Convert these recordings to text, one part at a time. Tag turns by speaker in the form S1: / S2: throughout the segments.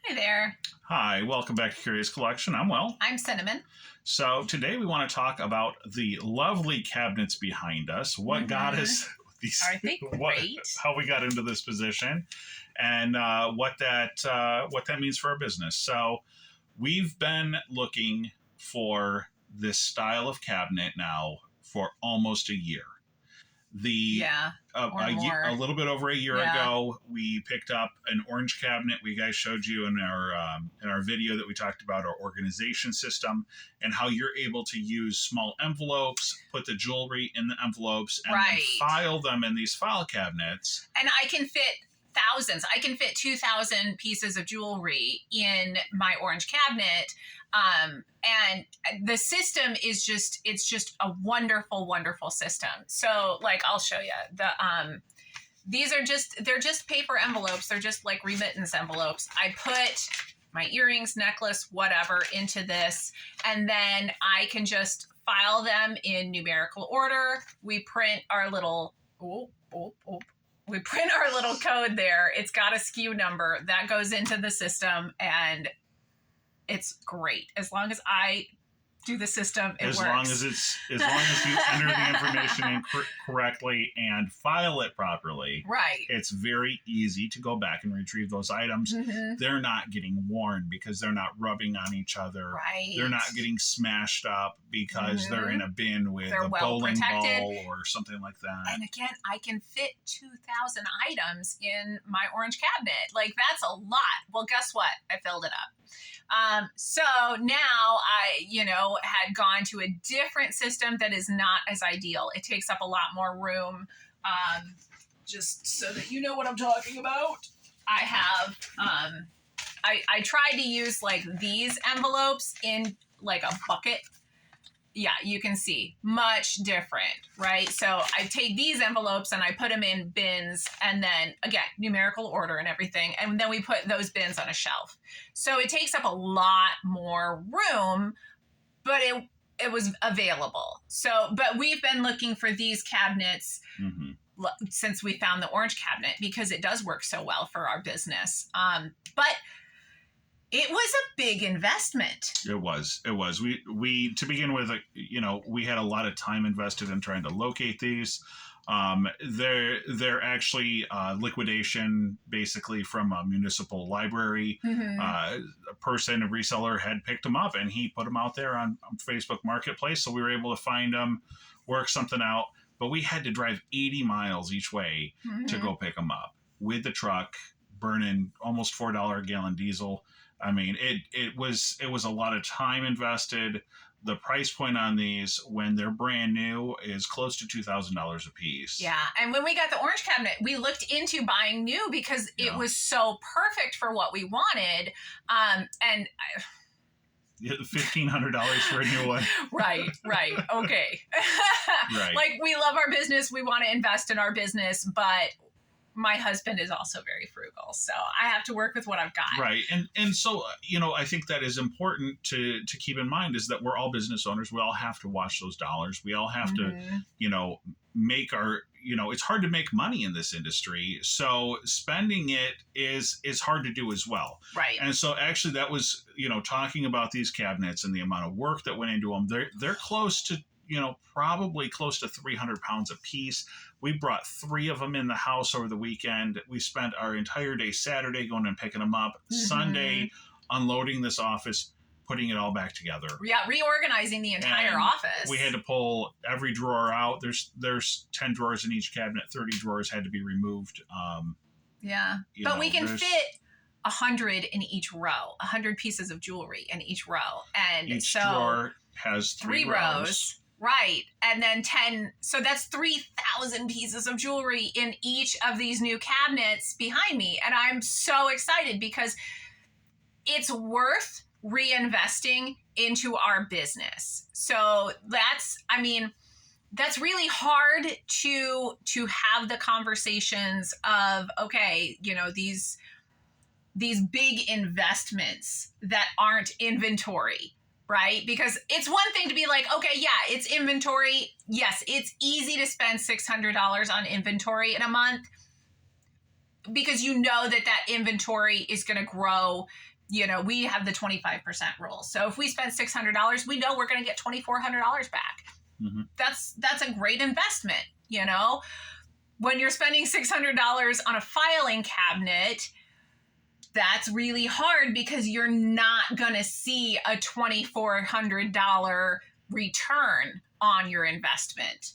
S1: Hi there.
S2: Hi, welcome back to Curious Collection. I'm Will.
S1: I'm Cinnamon.
S2: So today we want to talk about the lovely cabinets behind us, what got us these,
S1: Are they great?
S2: how we got into this position, and what that means for our business. So we've been looking for this style of cabinet now for almost a year. A little bit over a year ago, we picked up an orange cabinet. We guys showed you in our video that we talked about our organization system and how you're able to use small envelopes, put the jewelry in the envelopes, and then file them in these file cabinets.
S1: And I can fit thousands. I can fit 2,000 pieces of jewelry in my orange cabinet. And the system is it's just a wonderful, wonderful system. So like, I'll show you they're just paper envelopes. They're just like remittance envelopes. I put my earrings, necklace, whatever into this, and then I can just file them in numerical order. We print our little, we print our little code there. It's got a SKU number that goes into the system, and it's great. As long as I do the system, it works.
S2: As long as you enter the information in correctly and file it properly.
S1: Right.
S2: It's very easy to go back and retrieve those items. Mm-hmm. They're not getting worn because they're not rubbing on each other.
S1: Right.
S2: They're not getting smashed up because they're in a bin with a bowling ball or something like that.
S1: And again, I can fit 2,000 items in my orange cabinet. Like, that's a lot. Well, guess what? I filled it up. So now I, had gone to a different system that is not as ideal. It takes up a lot more room. Just so that you know what I'm talking about, I have, I tried to use like these envelopes in like a bucket. Yeah, you can see much different, right? So I take these envelopes and I put them in bins, and then again, numerical order and everything. And then we put those bins on a shelf. So it takes up a lot more room, but it was available. So, but we've been looking for these cabinets since we found the orange cabinet because it does work so well for our business. But it was a big investment.
S2: It was. We to begin with, we had a lot of time invested in trying to locate these. They're actually liquidation, basically from a municipal library. A person, a reseller, had picked them up and he put them out there on Facebook Marketplace. So we were able to find them, work something out. But we had to drive 80 miles each way to go pick them up with the truck, burning almost $4 a gallon diesel. I mean, it was a lot of time invested. The price point on these, when they're brand new, is close to $2,000 a piece.
S1: Yeah, and when we got the orange cabinet, we looked into buying new because it was so perfect for what we wanted. And
S2: $1,500 for a new one.
S1: Right. Okay.
S2: Right.
S1: Like, we love our business. We want to invest in our business, but my husband is also very frugal, so I have to work with what I've got.
S2: Right. And so, I think that is important to keep in mind is that we're all business owners. We all have to watch those dollars. We all have to, make our, it's hard to make money in this industry. So spending it is hard to do as well.
S1: Right.
S2: And so actually that was, talking about these cabinets and the amount of work that went into them, they're close to, probably close to 300 pounds a piece. We brought 3 of them in the house over the weekend. We spent our entire day Saturday going and picking them up. Sunday, unloading this office, putting it all back together.
S1: Yeah, reorganizing the entire office.
S2: We had to pull every drawer out. There's 10 drawers in each cabinet. 30 drawers had to be removed.
S1: But we can fit 100 in each row, 100 pieces of jewelry in each row. And
S2: each drawer has 3 rows.
S1: Right. And then 10. So that's 3,000 pieces of jewelry in each of these new cabinets behind me. And I'm so excited because it's worth reinvesting into our business. So that's really hard to have the conversations of, okay, these big investments that aren't inventory. Right? Because it's one thing to be like, okay, yeah, it's inventory. Yes, it's easy to spend $600 on inventory in a month. because you know that inventory is going to grow. You know, we have the 25% rule. So if we spend $600, we know we're going to get $2,400 back.
S2: Mm-hmm.
S1: That's a great investment. You know, when you're spending $600 on a filing cabinet, that's really hard because you're not going to see a $2,400 return on your investment.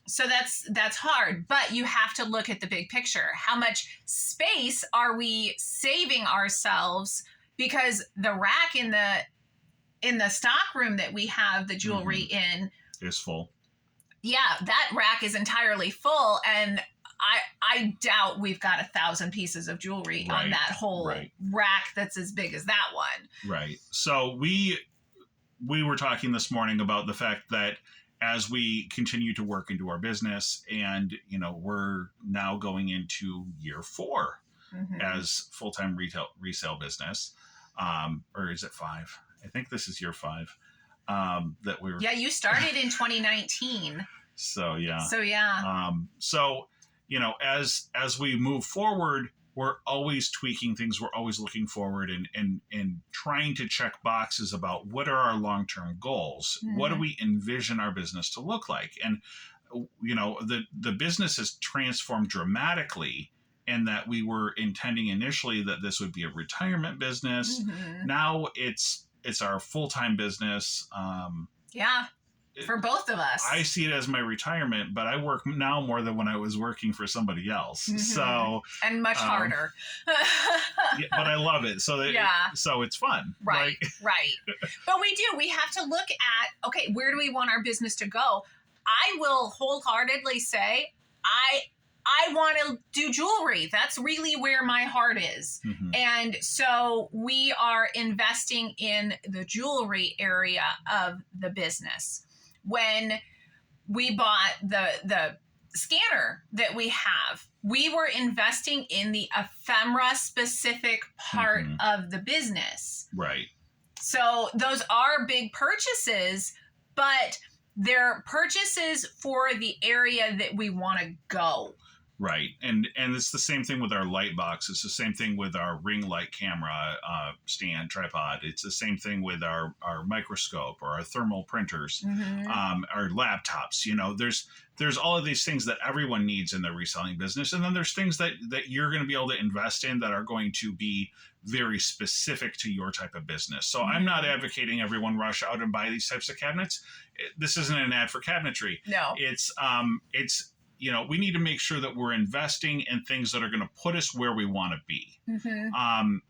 S1: So that's hard, but you have to look at the big picture. How much space are we saving ourselves? Because the rack in the stock room that we have the jewelry in
S2: is full.
S1: Yeah, that rack is entirely full, and I doubt we've got 1,000 pieces of jewelry on that whole rack that's as big as that one.
S2: Right. So we were talking this morning about the fact that as we continue to work into our business, and you know, we're now going into year 4 as full-time resale business, or is it 5? I think this is year 5. That we're
S1: you started in 2019.
S2: So yeah.
S1: So
S2: you know, as we move forward, we're always tweaking things. We're always looking forward and trying to check boxes about what are our long-term goals. What do we envision our business to look like? And you know, the business has transformed dramatically, in that we were intending initially that this would be a retirement business. Now it's our full-time business.
S1: For both of us.
S2: I see it as my retirement, but I work now more than when I was working for somebody else. So
S1: and much harder.
S2: But I love it. So so it's fun.
S1: Right. But we have to look at, okay, where do we want our business to go? I will wholeheartedly say I want to do jewelry. That's really where my heart is. And so we are investing in the jewelry area of the business. When we bought the scanner that we have, we were investing in the ephemera specific part of the business.
S2: Right.
S1: So those are big purchases, but they're purchases for the area that we want to go.
S2: Right. And it's the same thing with our light box. It's the same thing with our ring light camera stand, tripod. It's the same thing with our microscope or our thermal printers, our laptops. You know, there's all of these things that everyone needs in the reselling business. And then there's things that you're going to be able to invest in that are going to be very specific to your type of business. So I'm not advocating everyone rush out and buy these types of cabinets. This isn't an ad for cabinetry.
S1: No.
S2: It's you know, we need to make sure that we're investing in things that are going to put us where we want to be.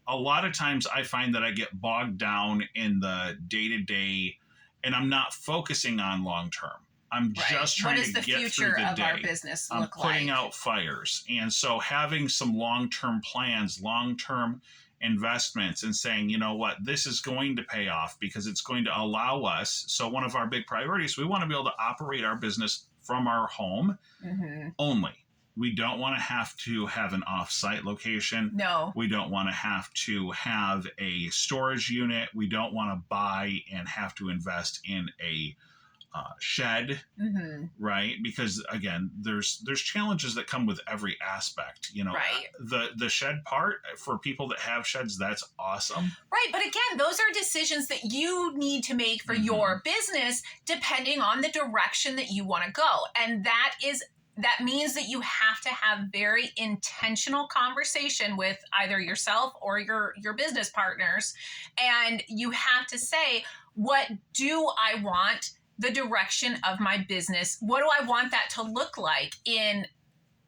S2: A lot of times I find that I get bogged down in the day-to-day, and I'm not focusing on long-term. I'm just trying to get through the day. What does the future of our business look like? I'm putting out fires. And so having some long-term plans, long-term investments, and saying, you know what, this is going to pay off because it's going to allow us. So one of our big priorities, we want to be able to operate our business from our home only. We don't want to have an off-site location.
S1: No.
S2: We don't want to have a storage unit. We don't want to buy and have to invest in a shed, right? Because again, there's challenges that come with every aspect. You know, the shed part for people that have sheds, that's awesome.
S1: Right, but again, those are decisions that you need to make for your business, depending on the direction that you want to go, and that means that you have to have very intentional conversation with either yourself or your business partners, and you have to say, what do I want the direction of my business? What do I want that to look like in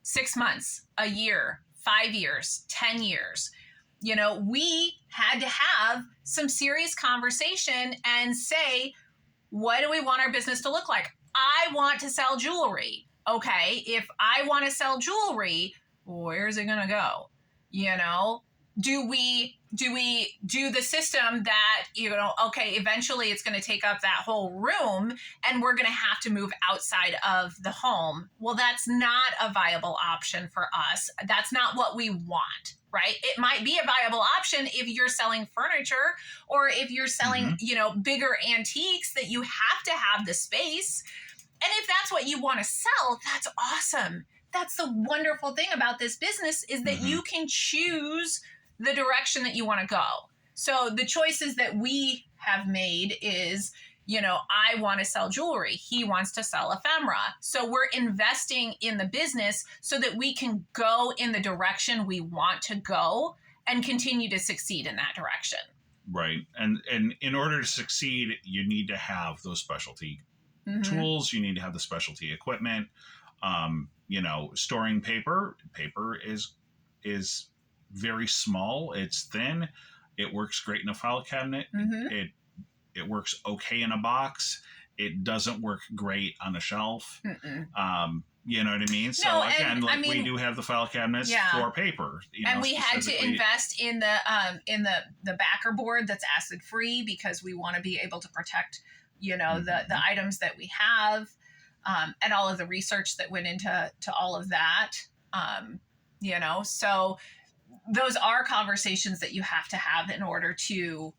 S1: 6 months, a year, 5 years, 10 years? You know, we had to have some serious conversation and say, what do we want our business to look like? I want to sell jewelry. Okay, if I want to sell jewelry, where's it going to go? You know, do we do the system that, you know, okay, eventually it's going to take up that whole room and we're going to have to move outside of the home? Well, that's not a viable option for us. That's not what we want, right? It might be a viable option if you're selling furniture or if you're selling, you know, bigger antiques that you have to have the space. And if that's what you want to sell, that's awesome. that's the wonderful thing about this business is that you can choose the direction that you want to go. So the choices that we have made is, you know, I want to sell jewelry. He wants to sell ephemera. So we're investing in the business so that we can go in the direction we want to go and continue to succeed in that direction.
S2: Right. And in order to succeed, you need to have those specialty tools. You need to have the specialty equipment. You know, storing paper is very small. It's thin. It works great in a file cabinet. It works okay in a box. It doesn't work great on a shelf. You know what I mean? So again, we do have the file cabinets for paper. You know,
S1: and we had to invest in the backer board that's acid free because we want to be able to protect, you know, the items that we have, and all of the research that went into all of that. You know, so those are conversations that you have to have in order to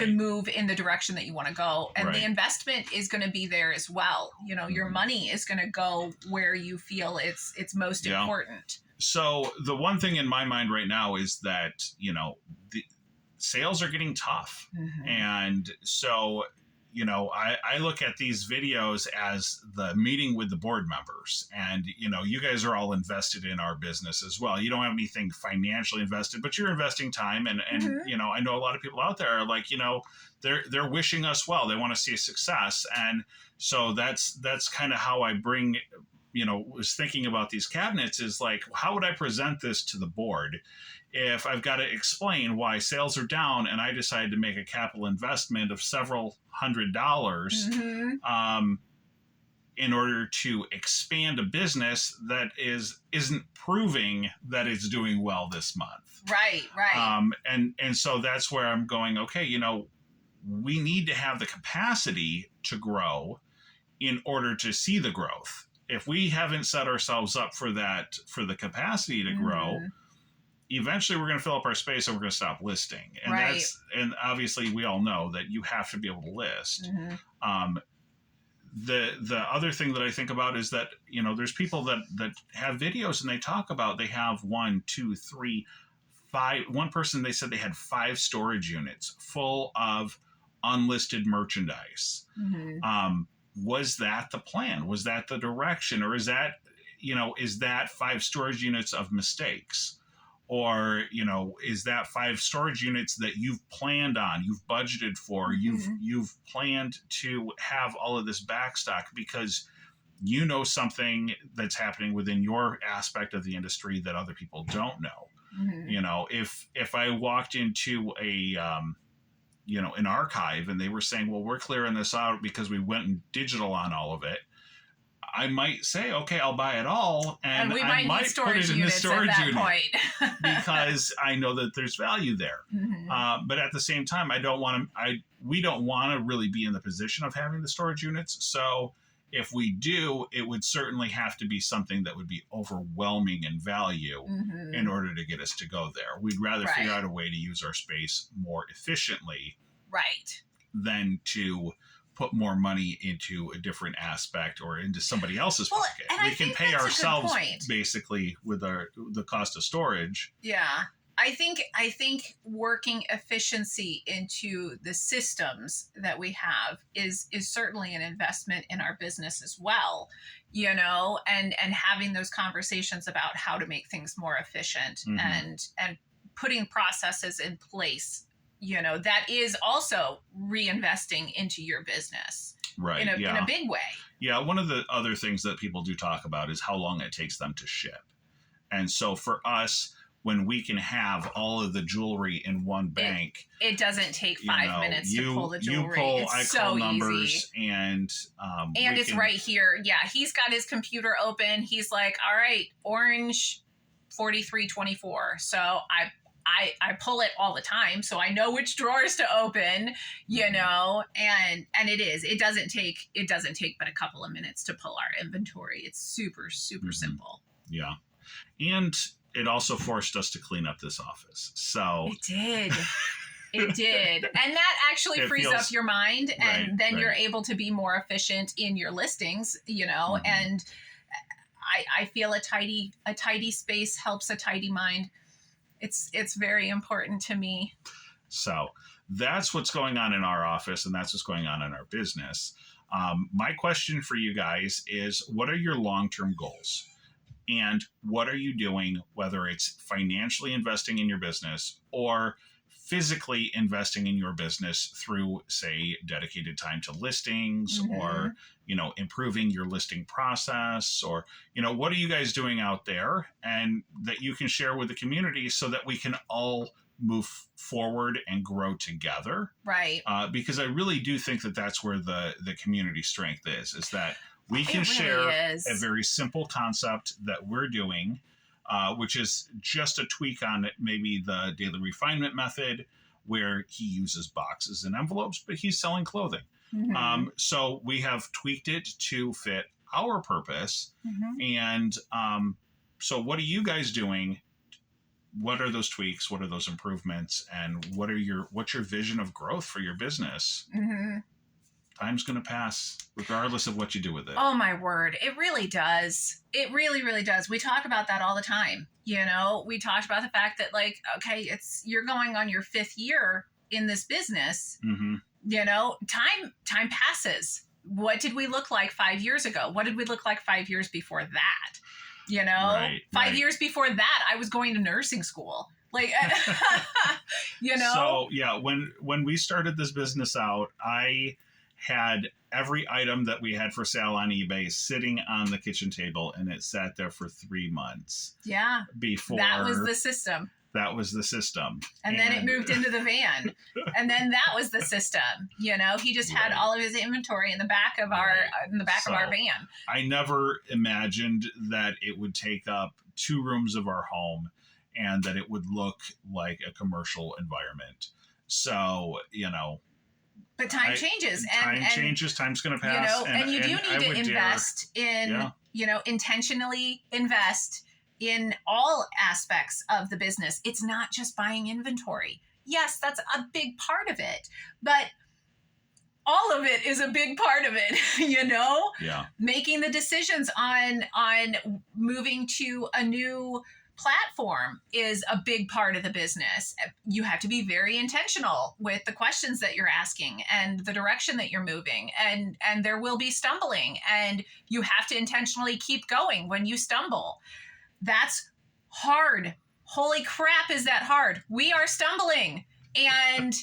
S1: move in the direction that you want to go. And the investment is going to be there as well. You know, your money is going to go where you feel it's most important.
S2: So the one thing in my mind right now is that, you know, the sales are getting tough. And so, you know, I look at these videos as the meeting with the board members, and, you know, you guys are all invested in our business as well. You don't have anything financially invested, but you're investing time. And you know, I know a lot of people out there are like, you know, they're wishing us well. They want to see a success. And so that's kind of how I bring, you know, was thinking about these cabinets is like, how would I present this to the board if I've got to explain why sales are down and I decide to make a capital investment of several $100s in order to expand a business that isn't proving that it's doing well this month.
S1: Right.
S2: And so that's where I'm going, okay, you know, we need to have the capacity to grow in order to see the growth. If we haven't set ourselves up for that, for the capacity to grow, eventually we're going to fill up our space and we're going to stop listing. And and obviously we all know that you have to be able to list. The other thing that I think about is that, you know, there's people that have videos and they talk about, they have 1, 2, 3, 5. One person, they said they had 5 storage units full of unlisted merchandise. Was that the plan? Was that the direction? Or is that, you know, is that 5 storage units of mistakes? Or, you know, is that 5 storage units that you've planned on, you've budgeted for, you've planned to have all of this backstock because you know something that's happening within your aspect of the industry that other people don't know. You know, if I walked into a you know, an archive and they were saying, well, we're clearing this out because we went and digital on all of it, I might say, okay, I'll buy it all, and
S1: we
S2: I might put it in the storage unit because I know that there's value there. But at the same time, we don't want to really be in the position of having the storage units. So if we do, it would certainly have to be something that would be overwhelming in value in order to get us to go there. We'd rather figure out a way to use our space more efficiently than to put more money into a different aspect or into somebody else's pocket. We can pay ourselves basically with the cost of storage.
S1: I think working efficiency into the systems that we have is certainly an investment in our business as well, you know, and having those conversations about how to make things more efficient and putting processes in place, you know, that is also reinvesting into your business in a big way.
S2: Yeah. One of the other things that people do talk about is how long it takes them to ship. And so for us, when we can have all of the jewelry in one bank,
S1: it doesn't take 5 minutes to pull the jewelry. It's so
S2: numbers
S1: easy. And it's right here. Yeah, he's got his computer open. He's like, all right, orange 4324. So I pull it all the time, so I know which drawers to open, you know, and it doesn't take but a couple of minutes to pull our inventory. It's super simple.
S2: Yeah, and it also forced us to clean up this office. So
S1: it did. It did. And that actually frees up your mind, and then you're able to be more efficient in your listings, you know, and I feel a tidy space helps a tidy mind. It's very important to me.
S2: So that's what's going on in our office, and that's what's going on in our business. My question for you guys is, what are your long-term goals? And what are you doing, whether it's financially investing in your business or physically investing in your business through, say, dedicated time to listings, or, improving your listing process, or, what are you guys doing out there and that you can share with the community so that we can all move forward and grow together?
S1: Right.
S2: Because I really do think that that's where the community strength is that we can
S1: really
S2: share
S1: is.
S2: a very simple concept that we're doing, which is just a tweak on maybe the daily refinement method, where he uses boxes and envelopes, but he's selling clothing. So we have tweaked it to fit our purpose. And so what are you guys doing? What are those tweaks? What are those improvements? And what's your vision of growth for your business? Time's going to pass regardless of what you do with it.
S1: Oh, my word. It really does. It really, really does. We talk about that all the time. We talked about the fact that, like, okay, you're going on your 5th year in this business. Time passes. What did we look like 5 years ago? What did we look like 5 years before that? 5 years before that, I was going to nursing school. Like,
S2: So, yeah, when we started this business out, I had every item that we had for sale on eBay sitting on the kitchen table, and it sat there for 3 months.
S1: Yeah.
S2: Before
S1: that was the system. And then it moved into the van. And then that was the system. He just had all of his inventory in the back of our of our van.
S2: I never imagined that it would take up 2 rooms of our home and that it would look like a commercial environment. So,
S1: but time changes.
S2: Time changes. Time's going to pass.
S1: And you do need to invest in, intentionally invest in all aspects of the business. It's not just buying inventory. Yes, that's a big part of it, but all of it is a big part of it,
S2: Yeah.
S1: Making the decisions on moving to a new platform is a big part of the business. You have to be very intentional with the questions that you're asking and the direction that you're moving, and there will be stumbling, and you have to intentionally keep going when you stumble. That's hard. Holy crap, is that hard? We are stumbling, and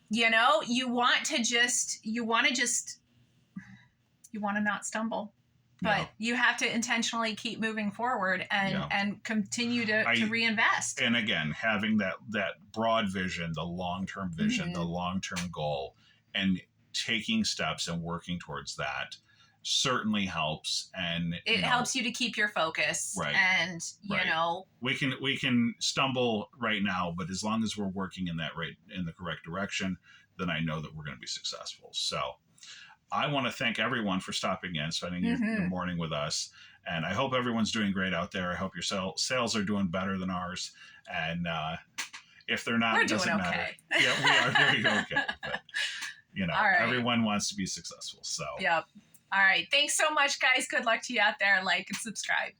S1: you want to not stumble. But you have to intentionally keep moving forward and continue to reinvest.
S2: And again, having that broad vision, the long-term vision, the long-term goal, and taking steps and working towards that certainly helps. And
S1: it helps you to keep your focus.
S2: Right.
S1: And
S2: we can stumble right now, but as long as we're working in the correct direction, then I know that we're going to be successful. So I want to thank everyone for stopping in, spending your morning with us. And I hope everyone's doing great out there. I hope your sales are doing better than ours. And if they're not, it doesn't matter. Yeah, we are doing okay. But, everyone wants to be successful. So.
S1: Yep. All right. Thanks so much, guys. Good luck to you out there. Like and subscribe.